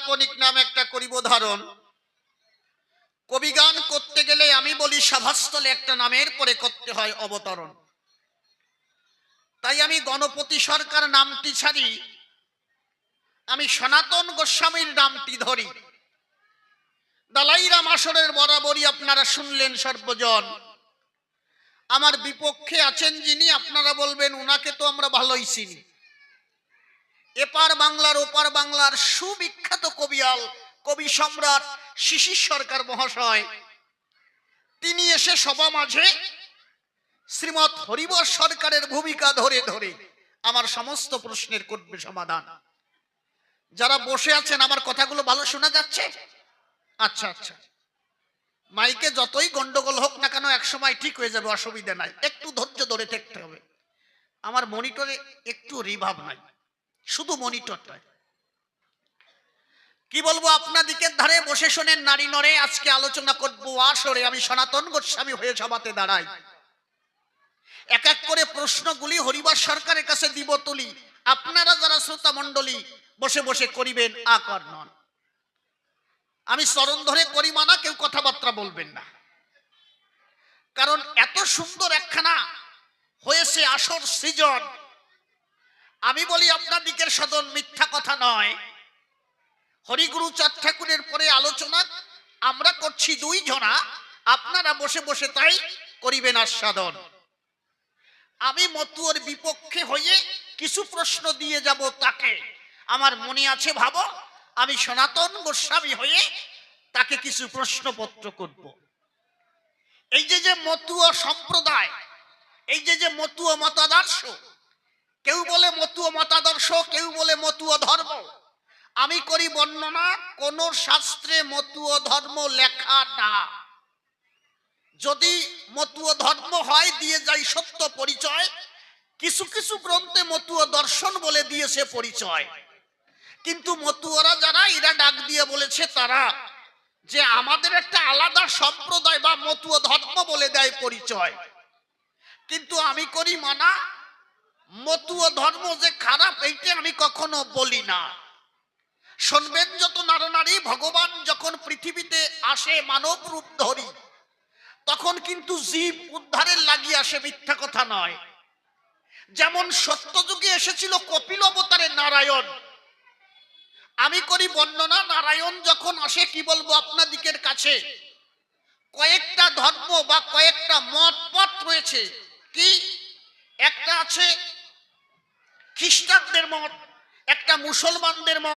কাল্পনিক নাম একটা করিব ধারণ। কবিগান করতে গেলে আমি বলি সভাস্থলে একটা নামের পরে করতে হয় অবতরণ। তাই আমি গণপতি সরকার নামটি ছাড়ি, আমি সনাতন গোস্বামীর নামটি ধরি। দালাই রাম আসরের বরাবরই আপনারা শুনলেন সর্বজন। আমার বিপক্ষে আছেন যিনি, আপনারা বলবেন উনাকে তো আমরা ভালোই চিনি। এপার বাংলার ওপার বাংলার সুবিখ্যাত কবিয়াল, কবি সম্রাট শিশির সরকার মহাশয়, তিনি এসে সভা মাঝে শ্রীমৎ হরিবর সরকারের ভূমিকা ধরে ধরে আমার সমস্ত প্রশ্নের করবে সমাধান। যারা বসে আছেন আমার কথাগুলো ভালো শোনা যাচ্ছে? আচ্ছা আচ্ছা, মাইকে যতই গন্ডগোল হোক না কেন একসময় ঠিক হয়ে যাবে, অসুবিধা নাই, একটু ধৈর্য ধরে থাকতে হবে। আমার মনিটরে একটু রিভাব নাই, শুধু মনিটরটায়। কি বলবো, আপনাদিকের ধারে বসে শোনেন নারী নরে। আজকে আলোচনা করবো আসরে আমি সনাতন গোস্বামী হয়ে সভাতে দাঁড়াই। এক এক করে প্রশ্নগুলি হরিবর সরকারের কাছে দিব তুলি। আপনারা যারা শ্রোতা মণ্ডলী বসে বসে করিবেন আকর্ণন। আমি চরণ ধরে করি মানা, কেউ কথাবার্তা বলবেন না, কারণ এত সুন্দর একখানা হয়েছে আসর সৃজন। আমি বলি আপনাদিকের সদন, মিথ্যা কথা নয়। হরিগুরু চাঁদ ঠাকুরের পরে আলোচনা আমরা করছি দুই জনা, আপনারা বসে বসে তাই করিবেন আস্বাদন। আমি মতুয়ার বিপক্ষে হয়ে কিছু প্রশ্ন দিয়ে যাব তাকে। আমার মনে আছে ভাবো, আমি সনাতন গোস্বামী হয়ে তাকে কিছু প্রশ্নপত্র করব। এই যে মতুয়া সম্প্রদায়, এই যে মতুয়া মতাদর্শ, কেউ বলে মতুয়া মতাদর্শ, কেউ বলে মতুয়া ধর্ম। আমি করি বর্ণনা, কোন শাস্ত্রে মতুয়া ধর্ম লেখা না। যদি মতুয়া ধর্ম হয় দিয়ে যাই সত্য পরিচয়। কিছু কিছু গ্রন্থে মতুয়া দর্শন বলে দিয়েছে পরিচয়। কিন্তু মতুয়ারা যারা, এরা ডাক দিয়ে বলেছে তারা যে আমাদের একটা আলাদা সম্প্রদায় বা মতুয়া ধর্ম বলে দেয় পরিচয়। কিন্তু আমি করি মানা, মতুয়া ধর্ম যে খারাপ এইটা আমি কখনো বলি না। শুনবেন যত নরনারী, ভগবান যখন পৃথিবীতে আসে মানব রূপ ধরি, তখন কিন্তু জীব উদ্ধারের লাগিয়ে আসে, মিথ্যা কথা নয়। যেমন সত্যযুগে এসেছিল কপিল অবতারে নারায়ণ। আমি করি বর্ণনা, নারায়ণ যখন আসে, কি বলবো আপনাদিকের কাছে, কয়েকটা ধর্ম বা কয়েকটা মত পথ রয়েছে। কি, একটা আছে খ্রিস্টানদের মত, একটা মুসলমানদের মত,